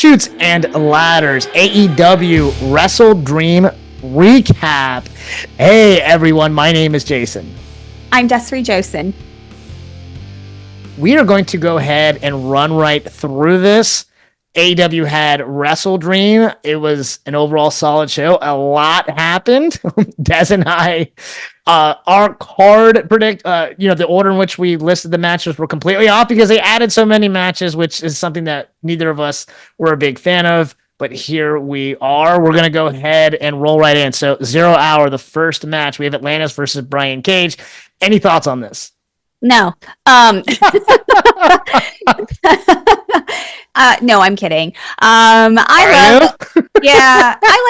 Chutes and Ladders AEW WrestleDream recap. Hey everyone, my name is Jason. I'm Desiree Josen. We are going to go ahead and run right through this. AEW had WrestleDream. It was an overall solid show. A lot happened. Des and I, our card predict, the order in which we listed the matches were completely off because they added so many matches, which is something that neither of us were a big fan of. But here we are. We're going to go ahead and roll right in. So 0 Hour, the first match. We have Atlantis versus Brian Cage. Any thoughts on this? No. No, I'm kidding. I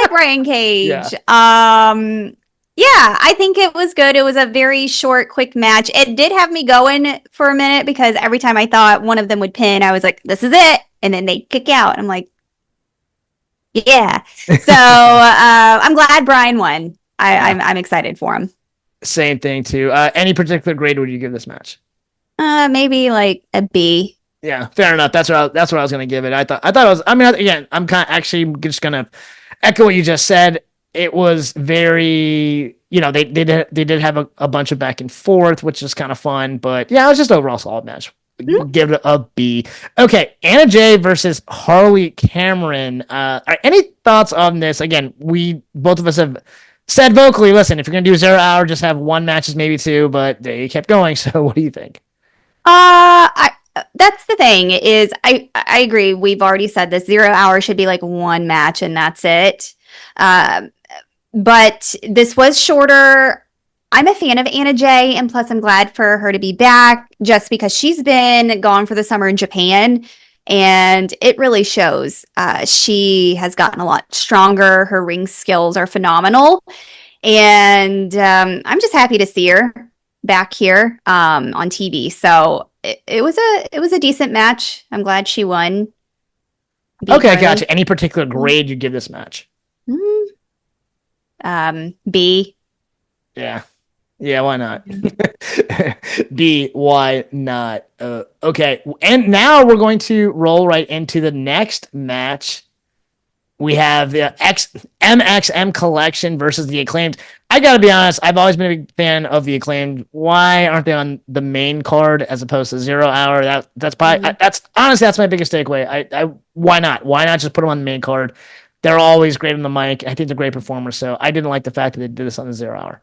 like Brian Cage. Yeah, I think it was good. It was a very short, quick match. It did have me going for a minute because every time I thought one of them would pin, I was like, this is it. And then they kick out. I'm like, yeah. So I'm glad Brian won. I'm excited for him. Same thing too. Any particular grade would you give this match? Maybe like a B. Yeah, fair enough. That's what I was going to give it. I thought it was. I mean, again, I'm kind of actually just going to echo what you just said. It was very, they did have a bunch of back and forth, which is kind of fun. But yeah, it was just overall solid match. Mm-hmm. Give it a B. Okay, Anna Jay versus Harley Cameron. Any thoughts on this? Again, both of us have said vocally, listen, if you're going to do 0 Hour, just have one matches, maybe two, but they kept going. So what do you think? That's the thing is I agree. We've already said this 0 Hour should be like one match and that's it. But this was shorter. I'm a fan of Anna Jay, and plus I'm glad for her to be back just because she's been gone for the summer in Japan. And it really shows. She has gotten a lot stronger. Her ring skills are phenomenal. And I'm just happy to see her back here on TV. So it was a decent match. I'm glad she won. Okay, gotcha. Any particular grade you give this match? B. Yeah, why not? B, why not? Okay, and now we're going to roll right into the next match. We have the MXM Collection versus the Acclaimed. I gotta be honest, I've always been a big fan of the Acclaimed. Why aren't they on the main card as opposed to 0 Hour? That's probably that's my biggest takeaway. Why not? Why not just put them on the main card? They're always great on the mic. I think they're great performers. So I didn't like the fact that they did this on the 0 Hour.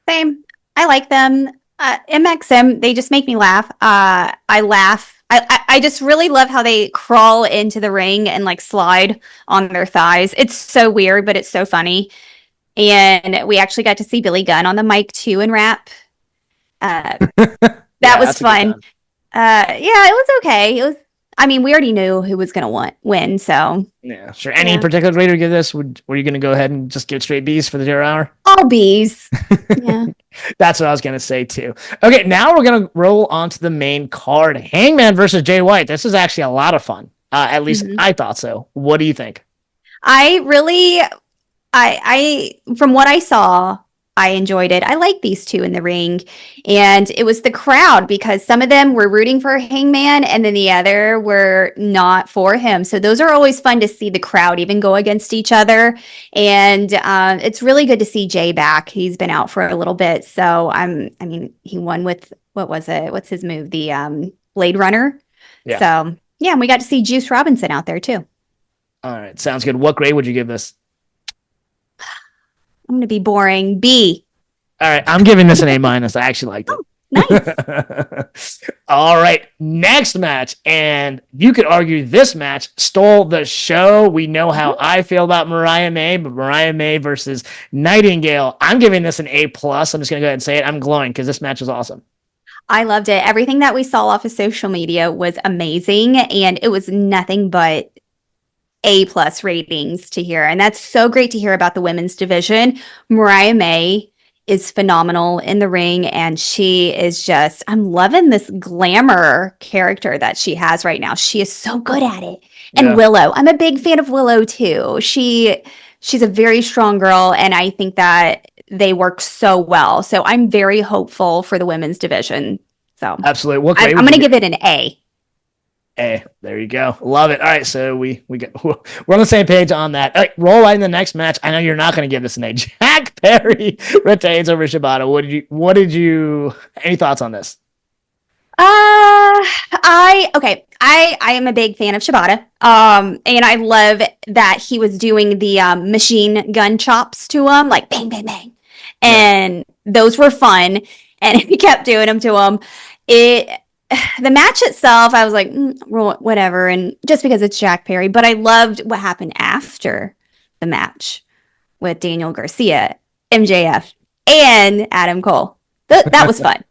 Same. I like them. MXM, they just make me laugh. I laugh. I just really love how they crawl into the ring and like slide on their thighs. It's so weird, but it's so funny. And we actually got to see Billy Gunn on the mic too in rap. That was fun. It was okay. We already knew who was going to win, so. Yeah, sure. Any particular grade to give this? Were you going to go ahead and just give it straight B's for the 0 Hour? All B's. Yeah. That's what I was going to say, too. Okay, now we're going to roll on to the main card. Hangman versus Jay White. This is actually a lot of fun. At least I thought so. What do you think? I from what I saw, I enjoyed it. I like these two in the ring. And it was the crowd because some of them were rooting for Hangman and then the other were not for him. So those are always fun to see the crowd even go against each other. And it's really good to see Jay back. He's been out for a little bit. So he won with, what was it? What's his move? The Blade Runner. Yeah. So yeah, and we got to see Juice Robinson out there too. All right. Sounds good. What grade would you give this? I'm going to be boring. B. All right. I'm giving this an A-. I actually liked it. Nice. All right. Next match. And you could argue this match stole the show. We know how I feel about Mariah May, but Mariah May versus Nightingale. I'm giving this an A+. I'm just going to go ahead and say it. I'm glowing because this match was awesome. I loved it. Everything that we saw off of social media was amazing. And it was nothing but A+ ratings to hear. And that's so great to hear about the women's division. Mariah May is phenomenal in the ring. And she is just, I'm loving this glamour character that she has right now. She is so good at it. And Willow, I'm a big fan of Willow too. She's a very strong girl. And I think that they work so well. So I'm very hopeful for the women's division. So absolutely. I'm going to give it an A. Hey, there you go. Love it. All right, so we get we're on the same page on that. All right, roll right in the next match. I know you're not going to give this an A. Jack Perry retains over Shibata. What did you any thoughts on this? I am a big fan of Shibata. And I love that he was doing the machine gun chops to him, like bang, bang, bang. Yeah. And those were fun. And he kept doing them to him. It the match itself, I was like, whatever, and just because it's Jack Perry, but I loved what happened after the match with Daniel Garcia, MJF, and Adam Cole. That was fun.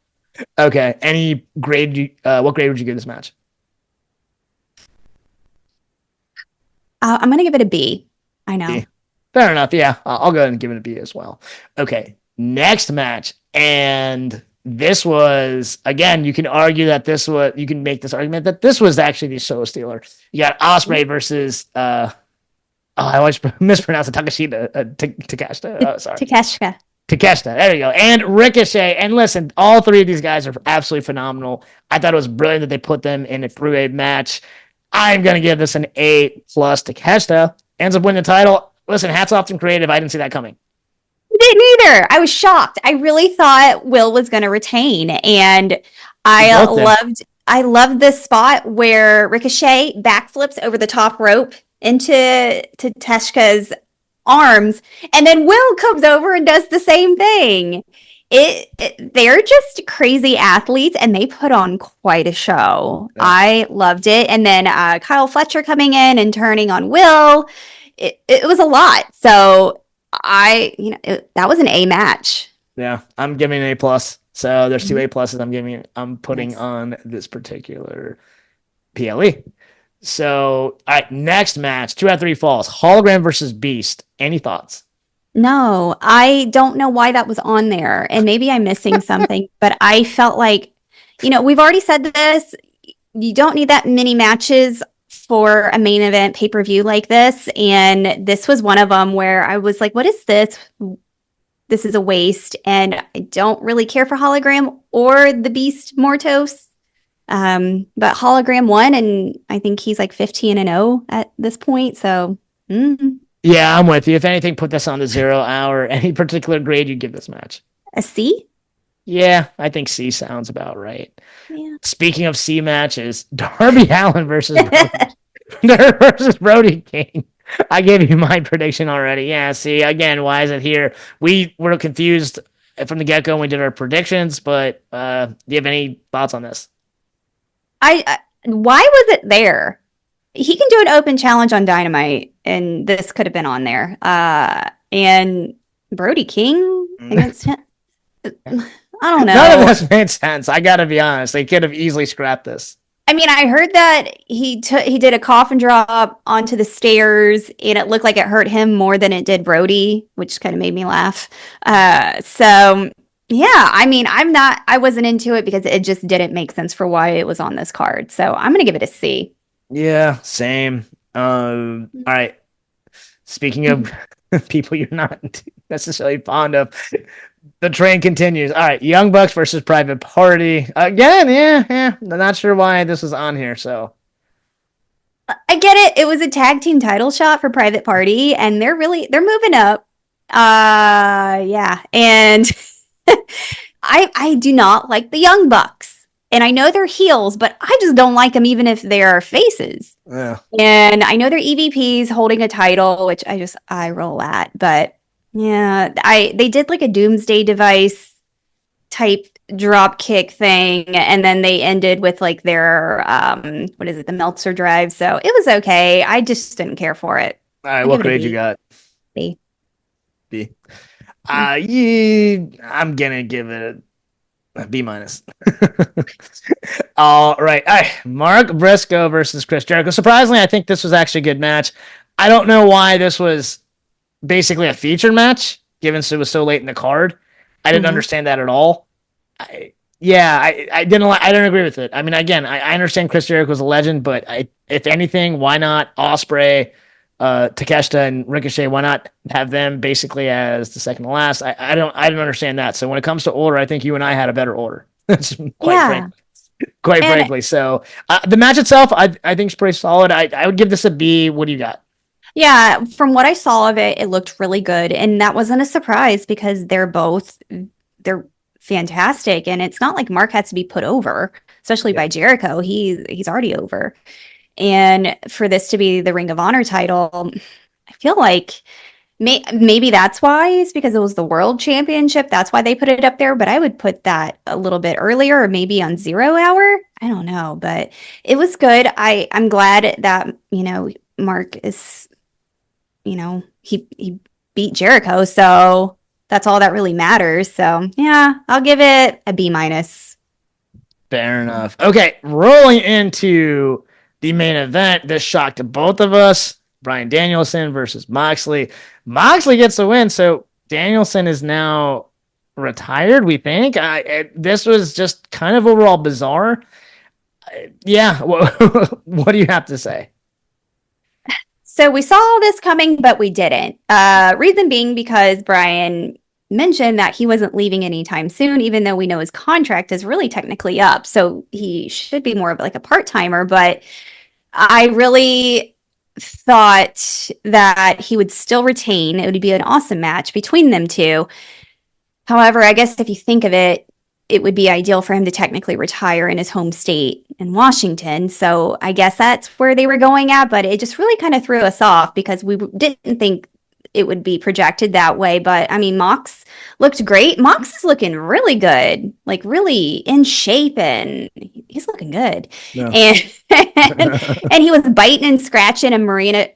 Okay. Any grade what grade would you give this match? I'm gonna give it a B. I know. B. Fair enough. Yeah, I'll go ahead and give it a B as well. Okay, next match, and this was again. You can argue that this was. You can make this argument that this was actually the show stealer. You got Osprey versus. I always mispronounce it. Takashita. Takashita. Oh, sorry. Takeshita. Takeshita. There you go. And Ricochet. And listen, all three of these guys are absolutely phenomenal. I thought it was brilliant that they put them in a three-way match. I'm gonna give this an A plus. Takeshita ends up winning the title. Listen, hats off to creative. I didn't see that coming. I didn't either. I was shocked. I really thought Will was going to retain, and I loved this spot where Ricochet backflips over the top rope into Teshka's arms, and then Will comes over and does the same thing. They're just crazy athletes, and they put on quite a show. Yeah. I loved it, and then Kyle Fletcher coming in and turning on Will. It was a lot. So that was an A match. Yeah, I'm giving an A plus. So there's two A pluses. I'm putting Nice. on this particular PLE. So all right, next match, 2 out of 3 falls. Hologram versus Beast. Any thoughts? No, I don't know why that was on there. And maybe I'm missing something, but I felt like, we've already said this. You don't need that many matches for a main event pay-per-view like this. And this was one of them where I was like, what is this? This is a waste. And I don't really care for Hologram or the Beast Mortos. But Hologram won, and I think he's like 15-0 at this point. So, Yeah, I'm with you. If anything, put this on the 0 hour. Any particular grade you give this match? a C? Yeah, I think C sounds about right. Yeah. Speaking of C matches, Darby Allin versus Brody King. I gave you my prediction already. Yeah, see, again, why is it here? We were confused from the get-go when we did our predictions, but do you have any thoughts on this? Why was it there? He can do an open challenge on Dynamite, and this could have been on there. And Brody King against him. I don't know. None of this made sense. I gotta be honest. They could have easily scrapped this. I mean, I heard that he did a coffin drop onto the stairs, and it looked like it hurt him more than it did Brody, which kind of made me laugh. So yeah, I mean, I wasn't into it because it just didn't make sense for why it was on this card. So I'm gonna give it a C. Yeah, same. All right. Speaking of people you're not necessarily fond of, the train continues. All right, Young Bucks versus Private Party. Again, yeah. I'm not sure why this is on here, so. I get it. It was a tag team title shot for Private Party, and they're moving up. Yeah, and I do not like the Young Bucks, and I know they're heels, but I just don't like them even if they're faces. Yeah. And I know they're EVPs holding a title, which I roll at, but yeah, they did like a Doomsday Device type drop kick thing, and then they ended with like their what is it, the Meltzer drive. So it was okay. I just didn't care for it. All right, what grade you got? B. B. Yeah, I'm gonna give it a B minus. All right. Mark Briscoe versus Chris Jericho. Surprisingly, I think this was actually a good match. I don't know why this was basically a featured match, given it was so late in the card. I didn't understand that at all. I didn't agree with it. I mean, again, I understand Chris Jericho was a legend, but if anything, why not Osprey, Takeshita, and Ricochet? Why not have them basically as the second to last? I didn't understand that. So when it comes to order, I think you and I had a better order. Quite Yeah. frankly. quite And frankly. So the match itself, I think is pretty solid. I would give this a B. What do you got? yeah, from what I saw of it, it looked really good. And that wasn't a surprise because they're fantastic. And it's not like Mark has to be put over, especially Yeah. by Jericho. He's already over. And for this to be the Ring of Honor title, I feel like maybe that's why it's because it was the World Championship. That's why they put it up there. But I would put that a little bit earlier, or maybe on 0 hour. I don't know, but it was good. I'm glad that Mark is he beat Jericho, so that's all that really matters. So yeah, I'll give it a B minus. Fair enough. Okay, rolling into the main event. This shocked both of us. Bryan Danielson versus Moxley. Moxley gets the win, so Danielson is now retired. We think. This was just kind of overall bizarre. Yeah. What do you have to say? So we saw this coming, but we didn't. Reason being because Brian mentioned that he wasn't leaving anytime soon, even though we know his contract is really technically up. So he should be more of like a part timer. But I really thought that he would still retain. It would be an awesome match between them two. However, I guess if you think of it, it would be ideal for him to technically retire in his home state in Washington. So I guess that's where they were going at, but it just really kind of threw us off because we didn't think it would be projected that way. But I mean, Mox looked great. Mox is looking really good, like really in shape, and he's looking good. No. And and he was biting and scratching. And Marina,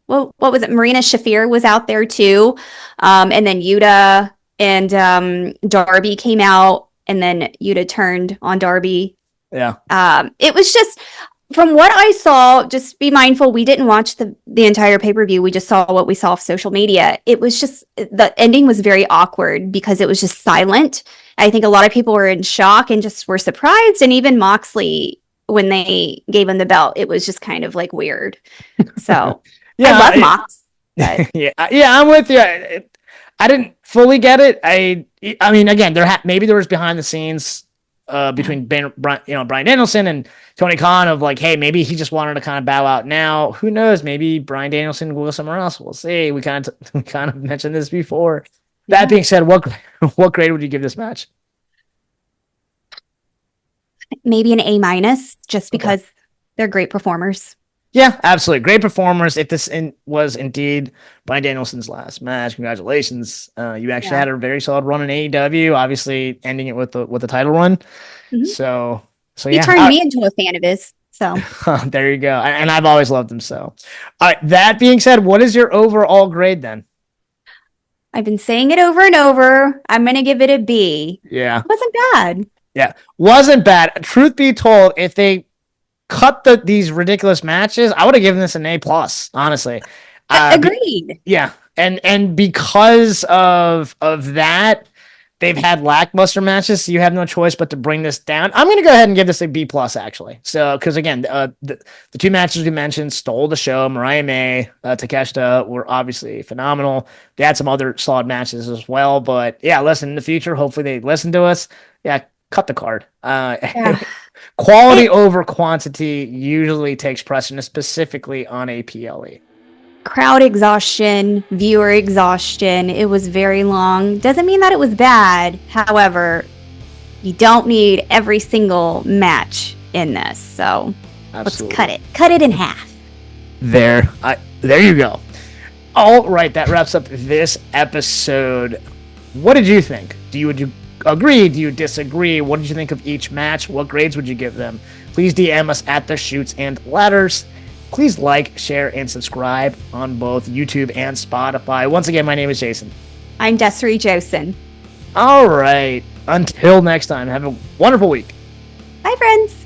well, what was it? Marina Shafir was out there too, and then Yuta and Darby came out, and then Yuta turned on Darby. Yeah. It was just from what I saw. Just be mindful, we didn't watch the entire pay-per-view. We just saw what we saw off social media. It was just the ending was very awkward because it was just silent. I think a lot of people were in shock and just were surprised, and even Moxley when they gave him the belt, it was just kind of like weird. So Yeah. I love Mox. But Yeah. I'm with you. I didn't fully get it. I mean, again, maybe there was behind the scenes between Bryan Danielson and Tony Khan of like, hey, maybe he just wanted to kind of bow out now. Who knows? Maybe Bryan Danielson will go somewhere else. We'll see. We kind of mentioned this before. That being said, what grade would you give this match? maybe an A minus just because they're great performers. Yeah, absolutely. Great performers. If this was indeed Bryan Danielson's last match, congratulations. You actually had a very solid run in AEW, obviously ending it with the title run. Mhm. So He yeah. turned me into a fan of his. So There you go. And I've always loved him. So, all right. That being said, what is your overall grade then? I've been saying it over and over. I'm going to give it a B. Yeah. It wasn't bad. Yeah. Wasn't bad. Truth be told, if they cut these ridiculous matches, I would have given this an A plus, honestly. Agreed. Yeah. And because of that, they've had lackluster matches, so you have no choice but to bring this down. I'm going to go ahead and give this a B plus, actually. So, because again, the two matches we mentioned stole the show. Mariah May, Takeshita were obviously phenomenal. They had some other solid matches as well, but yeah, listen, in the future, hopefully they listen to us. Yeah, cut the card. Quality over quantity usually takes precedence, specifically on a PLE. Crowd exhaustion, viewer exhaustion. It was very long. Doesn't mean that it was bad. However, you don't need every single match in this. So Let's cut it. Cut it in half. There you go. All right, that wraps up this episode. What did you think? Would you agree? Do you disagree? What did you think of each match? What grades would you give them? Please DM us at the Chutes and Ladders. Please like, share, and subscribe on both YouTube and Spotify. Once again, my name is Jason. I'm Desiree Josen. All right. Until next time, have a wonderful week. Bye, friends.